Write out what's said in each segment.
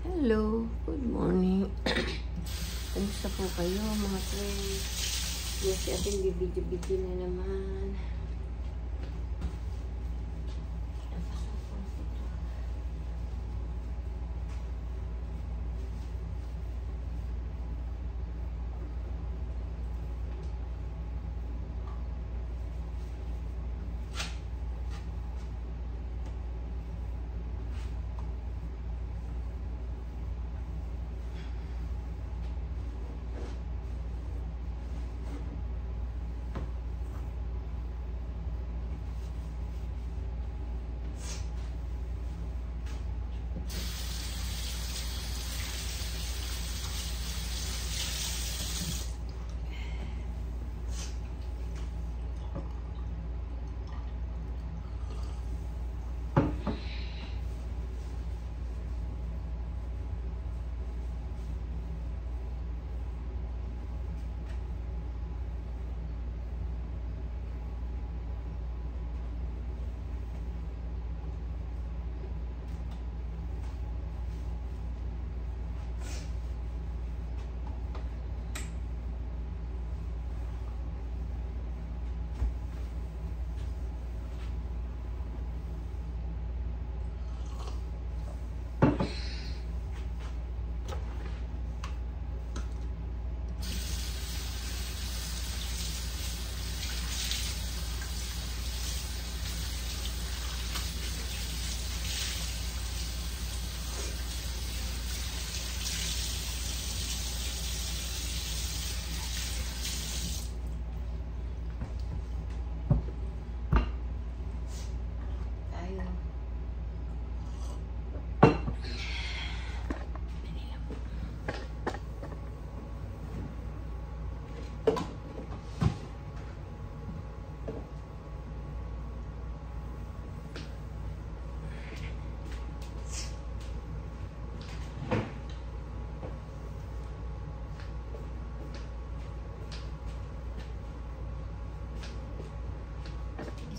Hello, good morning. Kamusta po kayo mga friends? Yes, ating bibidyo-bidyo na naman.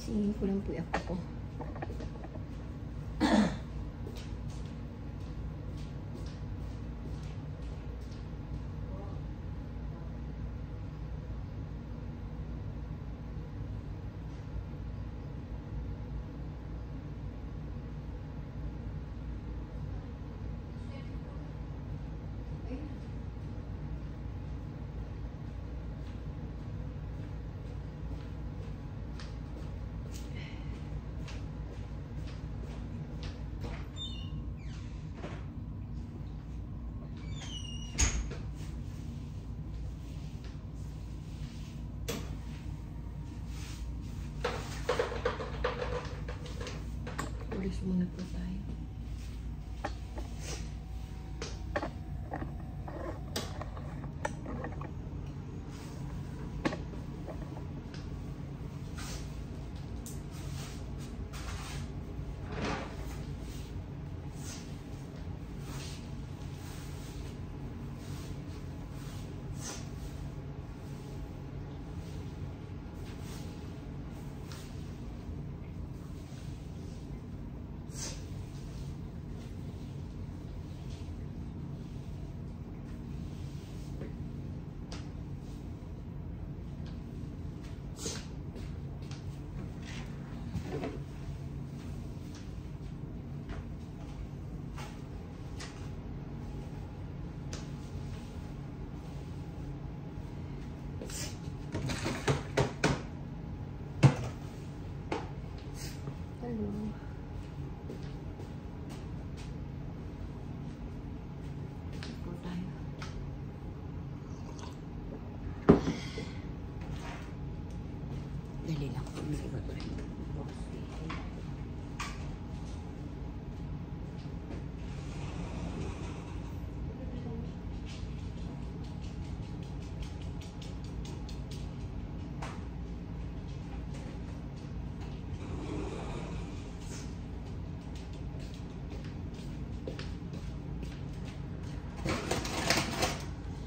Isingin ko lang po yung ako ko. Ulis muna po tayo. Dali lang po. May iba pa rin.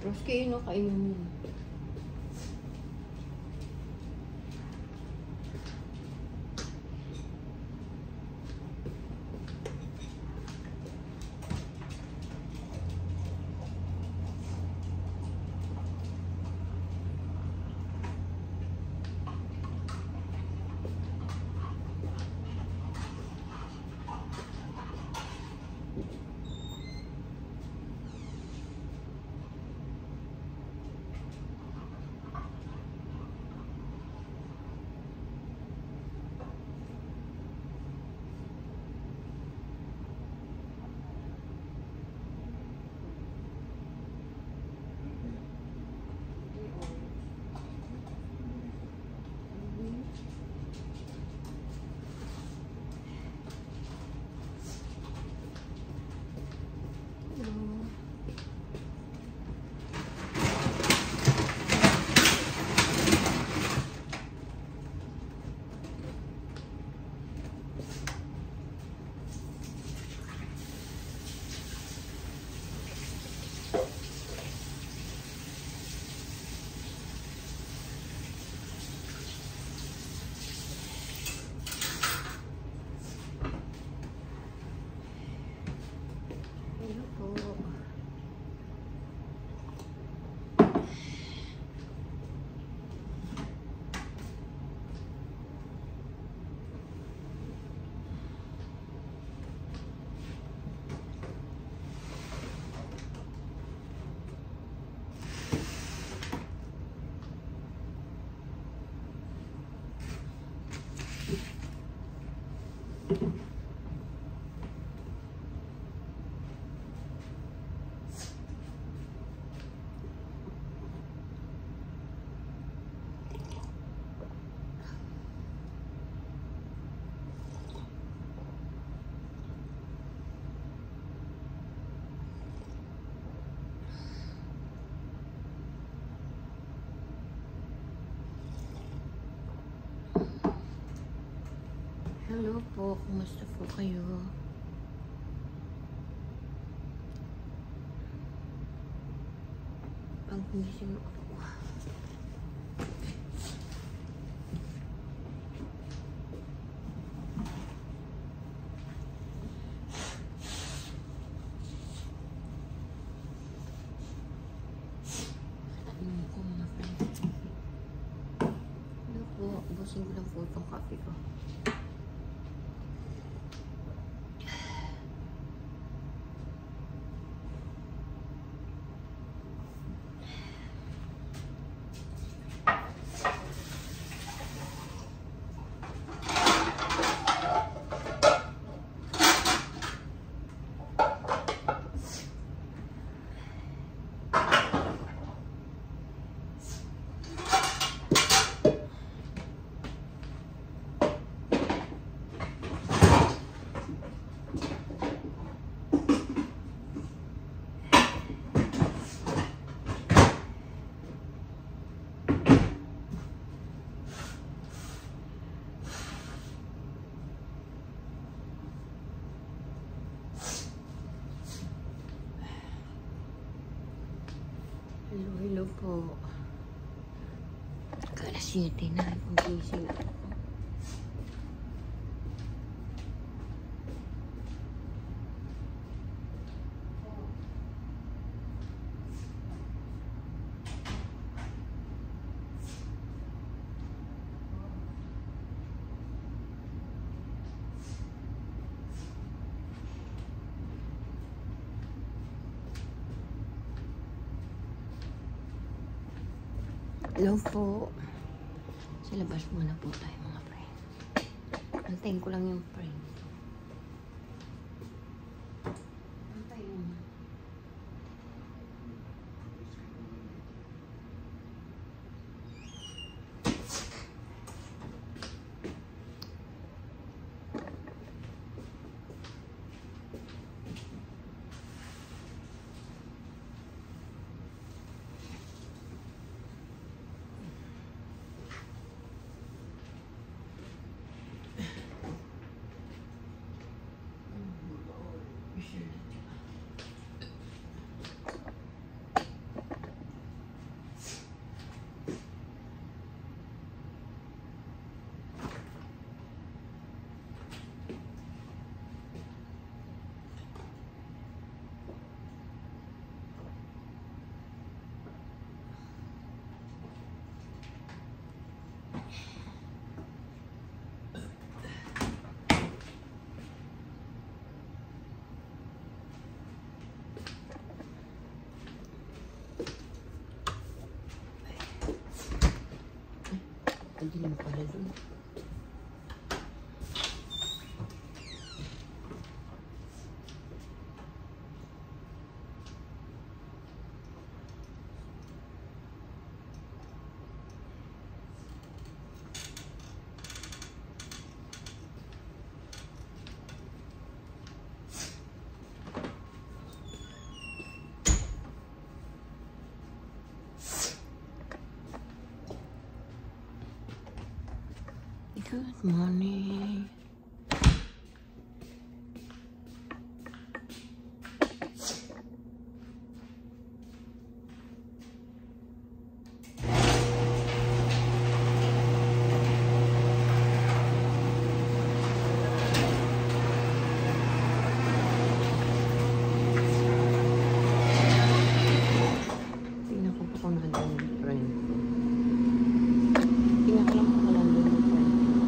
Roski, no? Kainin mo. po, kumusta po kayo? Pag gumising ako. Ubusin ko lang po itong kape ko. Hello po. Alas 7 na. Pag-gising ako. Hello po. Sa labas muna po tayo mga friend. Antayin ko lang yung friend. Antayin mo. Dilim pala dun. Good morning. Tingnan ko po kung handa yung friend ko. Tingnan ko lang po kung handa yung friend ko.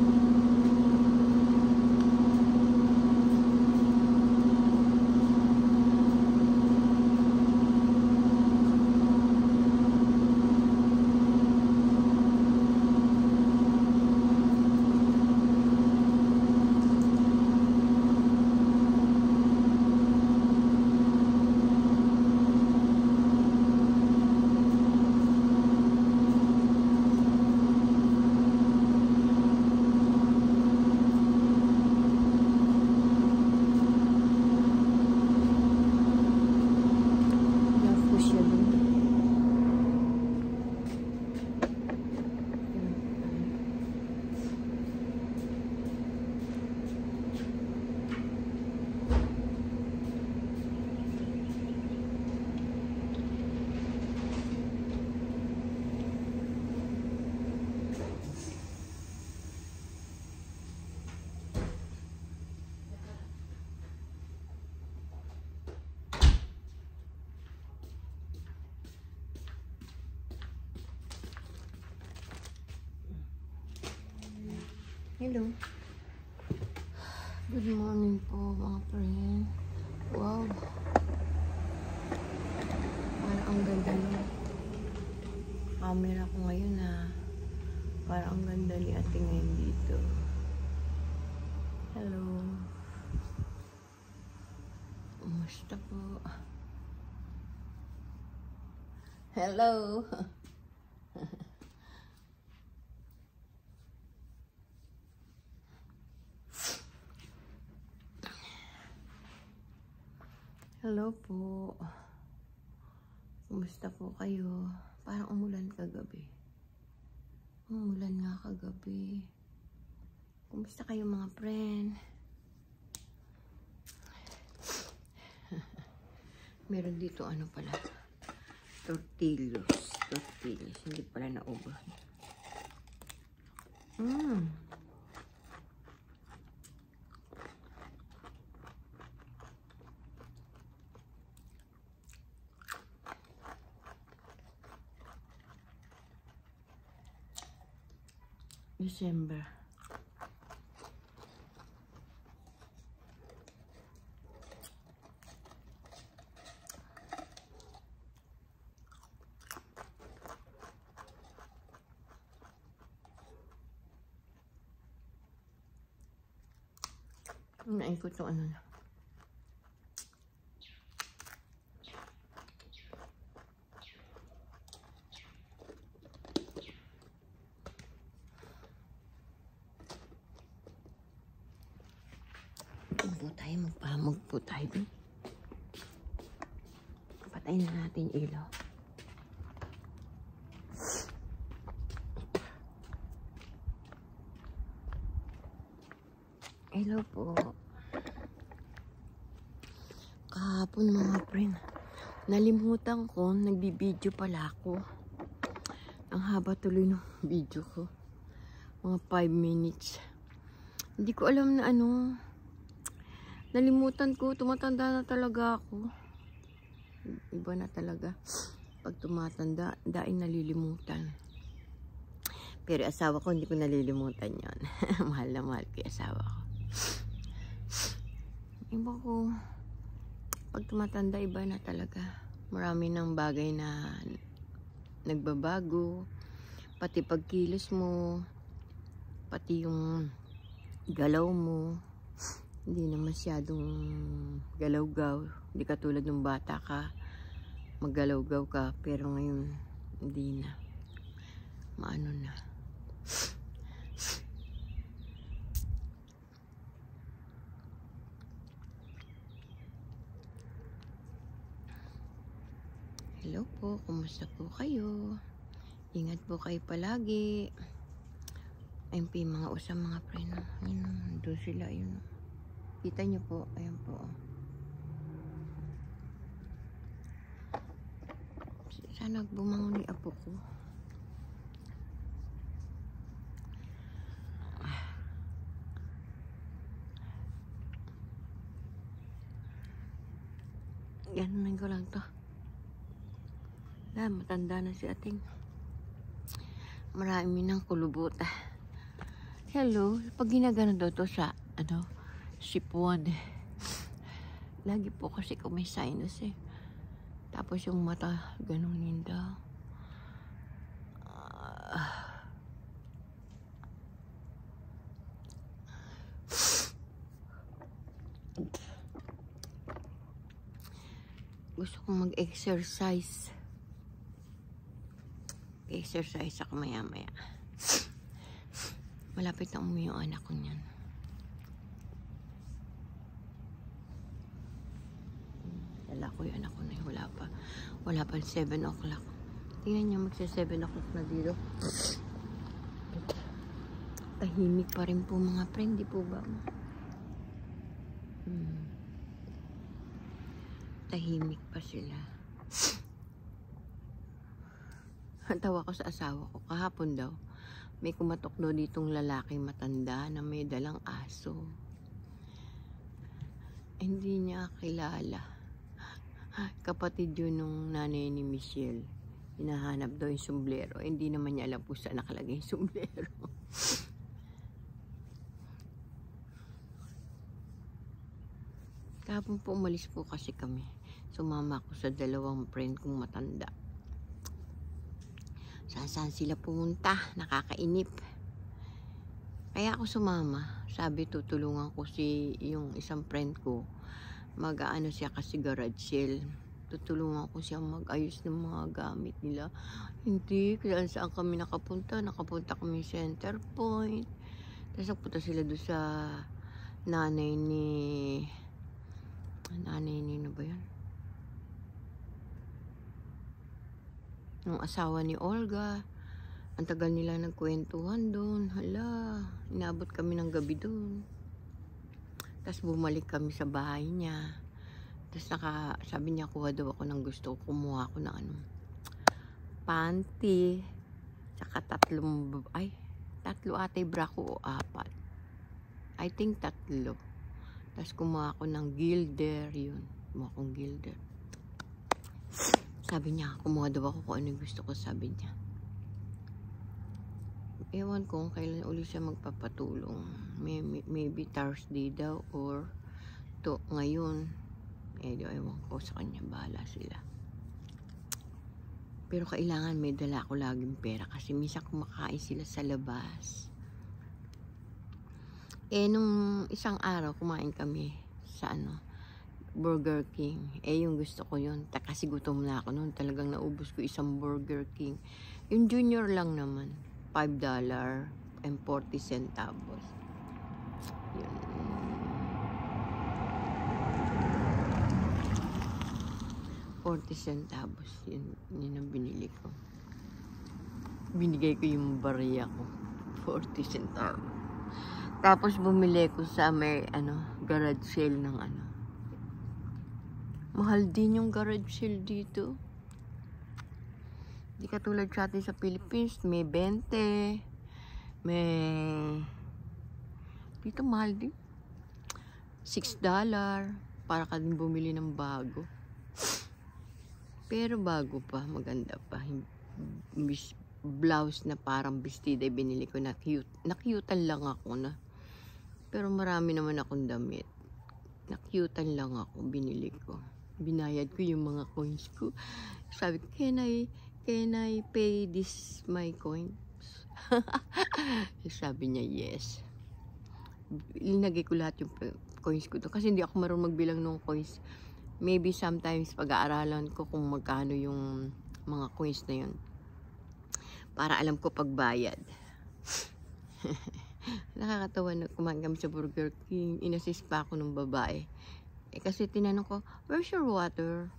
Hello. Good morning po mga friend. Wow. Parang ang ganda ng camera ko ngayon na. Parang ang ganda ni ate ngayon dito. Hello. Kumusta po? Hello. Hello po. Kumusta po kayo? Parang umulan kagabi. Umulan nga kagabi. Kumusta kayo mga friend? Meron dito ano pala? Tortillos. Tortillos. Hindi pala naubos. December. Naikot to ano na. Magpamag po tayo. Patayin na natin ilaw. Hello po. Kahapon mga friend, nalimutan ko, nagbibideo pala ako. Ang haba tuloy ng video ko. Mga 5 minutes. Hindi ko alam na ano. Nalimutan ko, tumatanda na talaga ako. Iba na talaga. Pag tumatanda, daing nalilimutan. Pero asawa ko, hindi ko nalilimutan yon. Mahal na mahal ko yung asawa ko. Iba ko, pag tumatanda, iba na talaga. Marami ng bagay na nagbabago. Pati pagkilos mo, pati yung galaw mo. Hindi na masyadong galaw-gaw. Hindi katulad ng bata ka, maggalaw-gaw ka. Pero ngayon, hindi na. Maano na. Hello po, kumusta po kayo? Ingat po kayo palagi. Ayun po yung mga usang mga friend. Ayun, doon sila, ayun. Kita nyo po, ayan po. Sana bumangon ni apo ko. Ganunin ko lang to. Matanda na si ating. Marami ng kulubot. Hello, pag ginagano daw to sa, ano, sipon. Lagi po kasi ko may sinus eh. Tapos yung mata, ganunin daw. Gusto kong mag-exercise. Exercise ako maya-maya. Malapit na umuwi yung anak ko niyan. Dala ko yung anak ko na yun. Wala pa 7 o'clock. Tingnan niyo, magsa 7 o'clock na dito. Tahimik pa rin po mga friend, di po ba? Tahimik pa sila. Tawa ko sa asawa ko. Kahapon daw, may kumatok daw ditong lalaki matanda na may dalang aso. Hindi niya kilala. Kapatid yun nung nanay ni Michelle. Hinahanap daw yung sombrero. Hindi naman niya alam po saan nakalagay yung sombrero. Kahapon po umalis po kasi kami. Sumama ako sa dalawang friend kong matanda. Saan sila pumunta? Nakakainip. Kaya ako sumama. Sabi tutulungan ko yung isang friend ko. Mag-aano siya kasi garage sale. Tutulungan ko siya mag-ayos ng mga gamit nila. Hindi, saan kami nakapunta? Nakapunta kami Center Point. Tapos nagpunta sila doon sa nanay ni ano ba yan? Yung asawa ni Olga. Ang tagal nila nagkwentuhan doon. Hala, inabot kami ng gabi doon. Tapos bumalik kami sa bahay niya. Tapos sabi niya kuha daw ako ng gusto ko. Kumuha ako ng panty. Tsaka tatlo ate bra ko o 4. I think 3. Tapos kumuha ako ng gilder. Yun. Kumuha akong gilder. Sabi niya, kumuha daw ako kung ano yung gusto ko, sabi niya. Ewan ko kailan ulit siya magpapatulong. Maybe Thursday daw or ngayon. Ewan ko sa kanya, bahala sila. Pero kailangan may dala ako laging pera kasi minsan kumakain sila sa labas. Nung isang araw kumain kami sa Burger King. Yung gusto ko yun. Kasi gutom na ako noon. Talagang naubos ko isang Burger King. Yung junior lang naman. $5.40. Yun. 40 centavos. Yun ang binili ko. Binigay ko yung barya ko. 40 centavos. Tapos bumili ko sa may garage sale ng Mahal din yung garage sale dito. Di katulad sa atin sa Philippines, may 20. Dito mahal din. $6 para ka din bumili ng bago. Pero bago pa, maganda pa. Blouse na parang bestida binili ko na cute. Na-cutean lang ako na. Pero marami naman akong damit. Na-cutean lang ako, binili ko. Binayad ko yung mga coins ko. Sabi ko, can I pay this my coins? Sabi niya, yes. Linagay ko lahat yung coins ko to. Kasi hindi ako marunong magbilang ng coins. Maybe sometimes pag-aaralan ko kung magkano yung mga coins na yun. Para alam ko pagbayad. Nakakatawa na kumain kami sa Burger King. Inassist pa ako ng babae. Kasi tinanong ko, where's your water?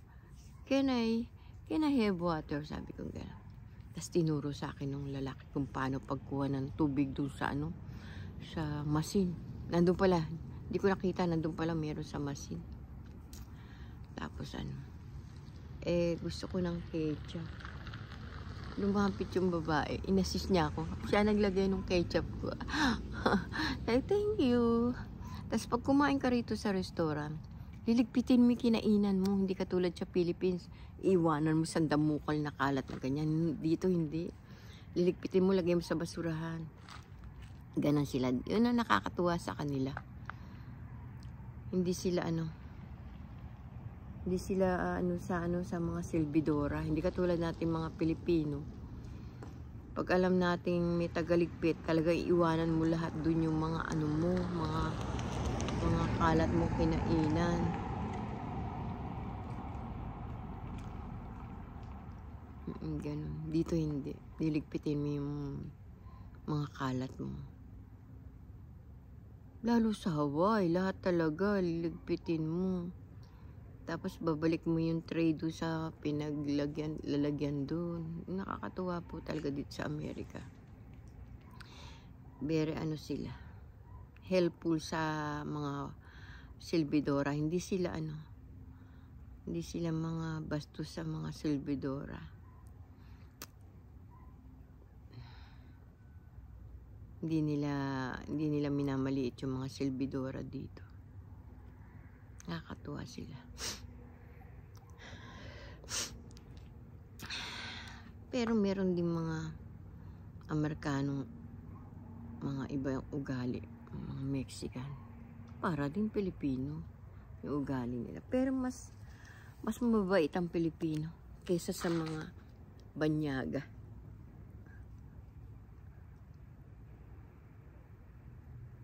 Can I have water? Sabi ko gano'n. Tapos tinuro sa akin ng lalaki kung paano pagkuha ng tubig doon sa sa machine. Nandun pala. Hindi ko nakita. Nandun pala meron sa machine. Tapos gusto ko ng ketchup. Lumapit yung babae. Inassist niya ako. Siya naglagay ng ketchup ko. Say, thank you. Tapos pag kumain ka rito sa restaurant, liligpitin mo yung kinainan mo. Hindi katulad sa Philippines. Iwanan mo sa damukal na kalat na ganyan. Dito hindi. Liligpitin mo, lagay mo sa basurahan. Ganon sila. Yun ang nakakatuwa sa kanila. Hindi sila sa mga silbidora. Hindi katulad natin mga Pilipino. Pag alam nating may tagaligpit, talagang iiwanan mo lahat dun yung mga mga kalat mo kinainan. Ganon. Dito hindi. Diligpitin mo yung mga kalat mo. Lalo sa Hawaii, lahat talaga liligpitin mo. Tapos babalik mo yung tray doon sa lalagyan doon. Nakakatuwa po talaga dito sa Amerika. Very sila. Helpful sa mga silbidora. Hindi sila mga bastos sa mga silbidora. Hindi nila minamaliit yung mga silbidora dito. Nakakatuwa sila. Pero meron din mga Amerikanong mga ibang ugali, mga Mexican. Para din Pilipino. yung ugali nila. Pero mas mababait ang Pilipino kaysa sa mga banyaga.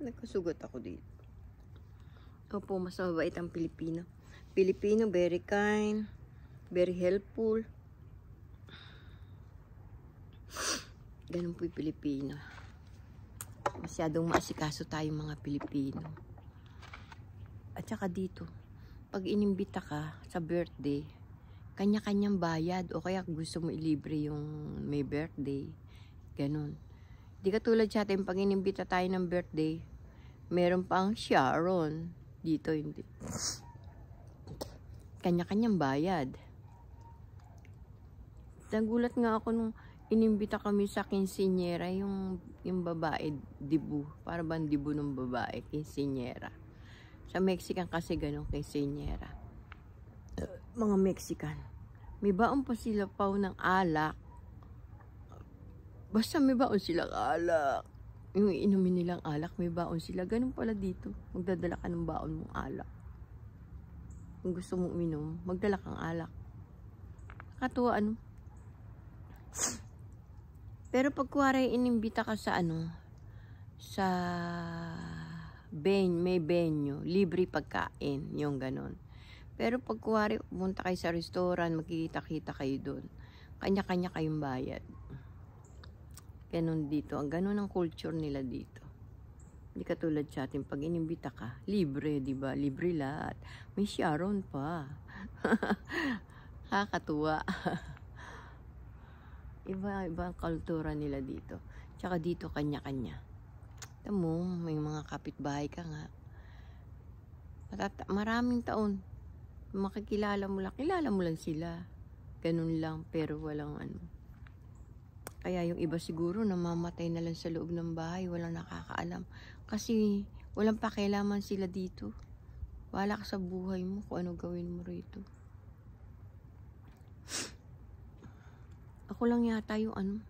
Nagkasugat ako dito. Opo, mas mabait ang Pilipino. Pilipino, very kind, very helpful. Ganun po yung Pilipino. Masyadong maasikaso tayong mga Pilipino. At saka dito, pag inimbita ka sa birthday, kanya-kanyang bayad o kaya gusto mo ilibre yung may birthday. Ganun. Di katulad sa atin, pag inimbita tayo ng birthday, meron pang Sharon. Dito hindi. Kanya-kanyang bayad. Nagulat nga ako nung inimbita kami sa quinceañera, yung babae, dibu. Para bang dibu ng babae, quinceañera. Sa Mexican kasi ganun, quinceañera. Mga Mexican. May baon pa sila pa ng alak. Basta may baon silang alak. Yung inumin nilang alak, may baon sila. Ganun pala dito. Magdadala ka ng baon mong alak. Kung gusto mong uminom, magdala kang alak. Katuwa, ano? Pero pag kuwari inimbita ka sa sa may venue, libre pagkain, yung ganun. Pero pag kuwari pumunta kayo sa restaurant, magkikita-kita kayo doon. Kanya-kanya kayong bayad. Ganun dito. Ang ganun ang culture nila dito. Hindi katulad sa atin, pag inimbita ka, libre, di ba? Libre lahat. May Sharon pa. Kakatuwa. Iba ang kultura nila dito. Tsaka dito, kanya-kanya. Alam mo, may mga kapitbahay ka nga. Maraming taon. Makikilala mo lang. Kilala mo lang sila. Ganun lang, pero walang Kaya yung iba siguro namamatay na lang sa loob ng bahay, walang nakakaalam. Kasi walang pakialaman sila dito. Wala ka sa buhay mo kung ano gawin mo rito. Ako lang yata yung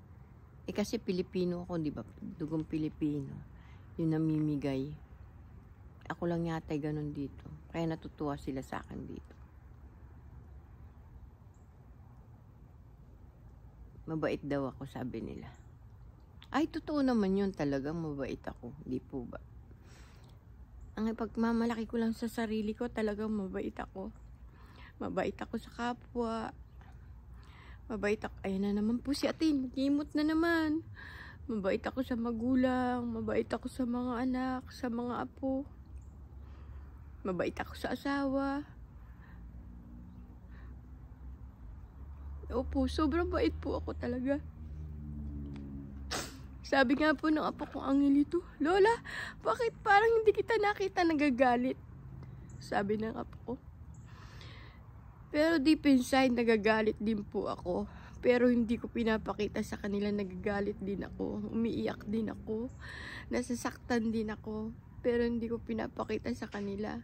kasi Pilipino ako, di ba? Dugong Pilipino. Yung namimigay. Ako lang yata ganun dito. Kaya natutuwa sila sa akin dito. Mabait daw ako, sabi nila. Ay, totoo naman yun, talagang mabait ako. Di po ba? Ang pagmamalaki ko lang sa sarili ko, talagang mabait ako. Mabait ako sa kapwa. Mabait ako. Ayan na naman po si Atin, mag-imot na naman. Mabait ako sa magulang. Mabait ako sa mga anak, sa mga apo. Mabait ako sa asawa. Opo, sobrang bait po ako talaga. Sabi nga po ng apo kong Angelito, Lola, bakit parang hindi kita nakita nagagalit? Sabi ng apo ko. Pero deep inside, nagagalit din po ako. Pero hindi ko pinapakita sa kanila, nagagalit din ako. Umiiyak din ako. Nasasaktan din ako. Pero hindi ko pinapakita sa kanila.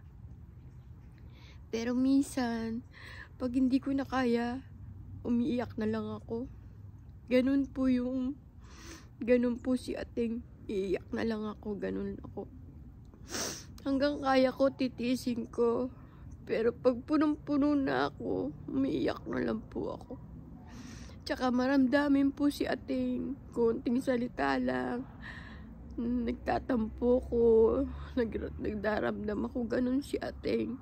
Pero minsan, pag hindi ko na kaya, umiiyak na lang ako. Ganun po si Ating. Iiyak na lang ako, ganun ako. Hanggang kaya ko, titiisin ko. Pero pag punong-puno na ako, umiiyak na lang po ako. Tsaka maramdamin po si Ating. Konting salita lang. Nagtatampo ko. Nagdaramdam ako, ganun si Ating.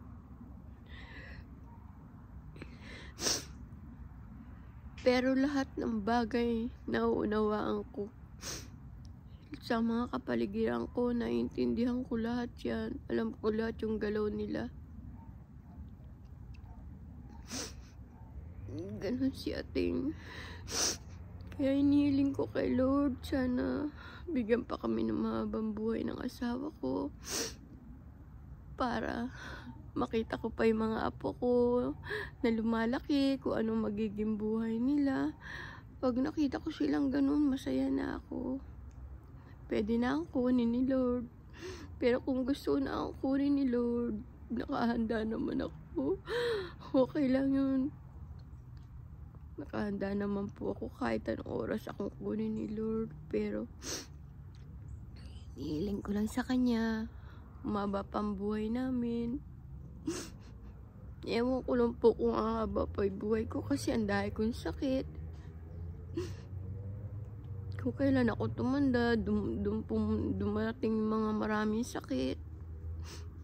Pero lahat ng bagay nauunawaan ko. Sa mga kapaligiran ko, naiintindihan ko lahat yan. Alam ko lahat yung galaw nila. Ganon si Ating. Kaya inihiling ko kay Lord, sana bigyan pa kami ng mahabang buhay ng asawa ko. Para makita ko pa yung mga apo ko na lumalaki, kung anong magiging buhay nila. Pag nakita ko silang ganun, masaya na ako. Pwede na ang kunin ni Lord. Pero kung gusto na ang kunin ni Lord, nakahanda naman ako. Okay lang yun. Nakahanda naman po ako kahit anong oras akong kunin ni Lord. Pero hiling ko lang sa Kanya. Umaba pang buhay namin. Ewan ko lang po kung ang haba pa yung buhay ko kasi ang dahil kong sakit. Kung kailan ako tumanda, dumating yung mga maraming sakit.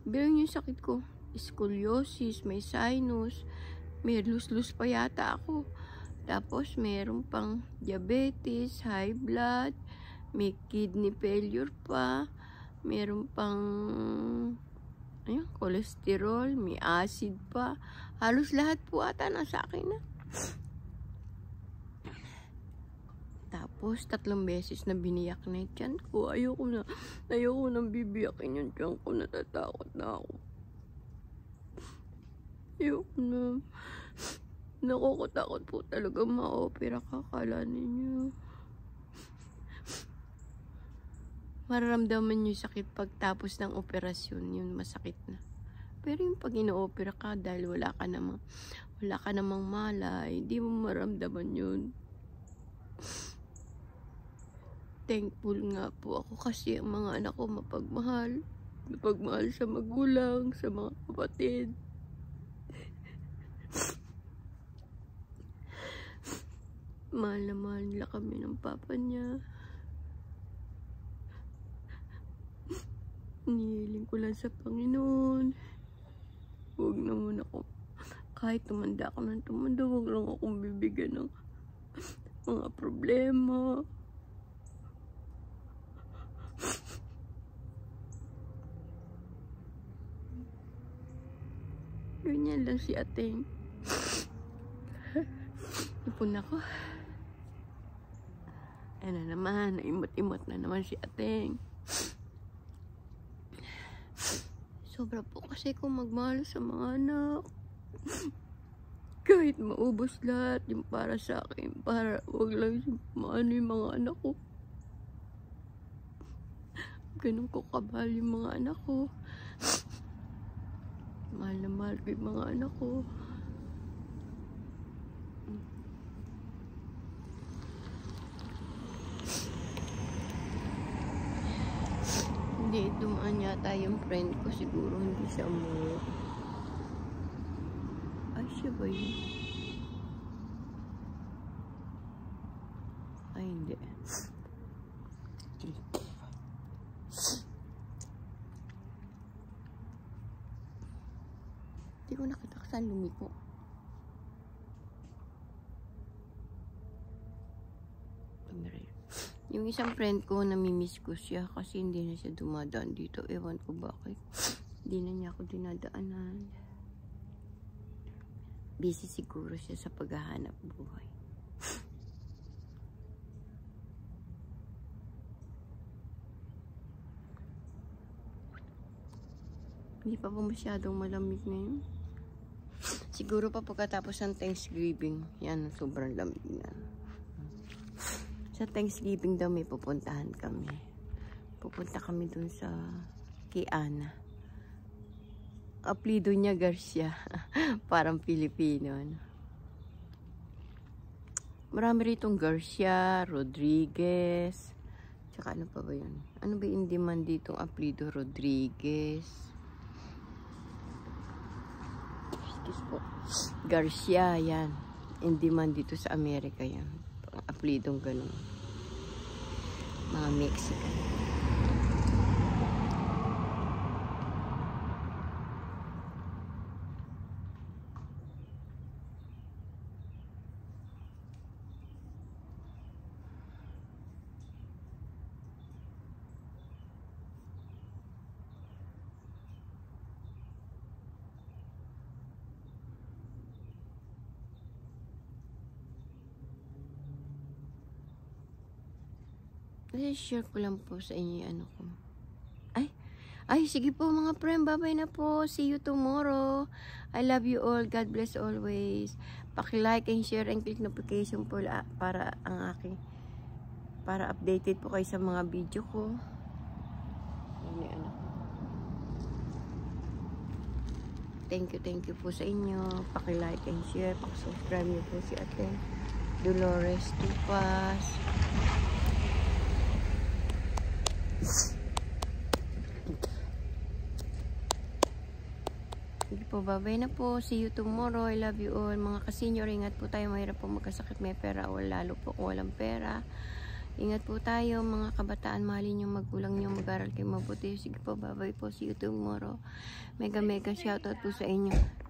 Bilang yung sakit ko, scoliosis, may sinus, may lus-lus pa yata ako. Tapos meron pang diabetes, high blood, may kidney failure pa, meron pang ayun, cholesterol, may acid pa. Halos lahat po ata nasa akin na. Tapos 3 beses na biniyak na yung tiyan ko. Ayoko nang bibiyakin yung tiyan ko. Natatakot na ako. Ayoko na. Nakakatakot po talaga ma-opera, kakala ninyo. Mararamdaman yung sakit pagtapos ng operasyon, yun masakit na. Pero yung pag ino-opera ka dahil wala ka namang malay, hindi mo maramdaman yun. Thankful nga po ako kasi ang mga anak ko mapagmahal sa magulang, sa mga kapatid. Mahal na mahal nila kami ng papa niya. Nihiling ko lang sa Panginoon. Huwag naman ako, kahit tumanda ako ng tumanda, huwag lang akong bibigyan ng mga problema. Ganyan lang si Ateng. Ipon ako. Ano naman, naimot-imot na naman si Ateng. Sobra po kasi kung magmahal sa mga anak. Kahit maubos lahat yung para sa akin, para wag lang maano yung mga anak ko. Ganun ko kabahal yung mga anak ko. Mahal na mahal ko yung mga anak ko. Hindi, dumaan yata yung friend ko. Siguro hindi siya umuwi. Ay, siya ba yun? Ay, hindi. Hindi ko nakita ka saan lumiko. Yung isang friend ko, namimiss ko siya kasi hindi na siya dumadaan dito. Ewan ko bakit. Hindi na niya ako dinadaanan. Busy siguro siya sa paghahanap buhay. Hindi pa masyadong malamig ngayon. Siguro pa pagkatapos ng Thanksgiving. Yan, sobrang lamig na. Sa Thanksgiving daw may pupuntahan kami. Pupunta kami dun sa kay Ana. Apelido niya Garcia. Parang Pilipino. Ano? Marami ritong Garcia, Rodriguez. Tsaka ano pa ba yun? Ano ba yung demand ditong apelido? Rodriguez. Excuse po. Garcia, yan. In demand dito sa Amerika yan. Apelidong ganun. Mga Mexican. Share ko lang po sa inyo ano ko. Ay, sige po mga friend. Bye-bye na po. See you tomorrow. I love you all. God bless always. Paki-like and share and click notification po para updated po kayo sa mga video ko. Thank you po sa inyo. Paki-like and share. Paki-subscribe niyo po si Ate Dolores Tupas. Sige po, bye-bye na po. See you tomorrow. I love you all. Mga kasenyor, ingat po tayo. Mahirap po magkasakit, may pera o lalo po kung walang pera. Ingat po tayo, mga kabataan. Mahalin yung magulang nyo. Mag-aral kayo mabuti. Sige po, bye-bye po. See you tomorrow. Mega shoutout po sa inyo.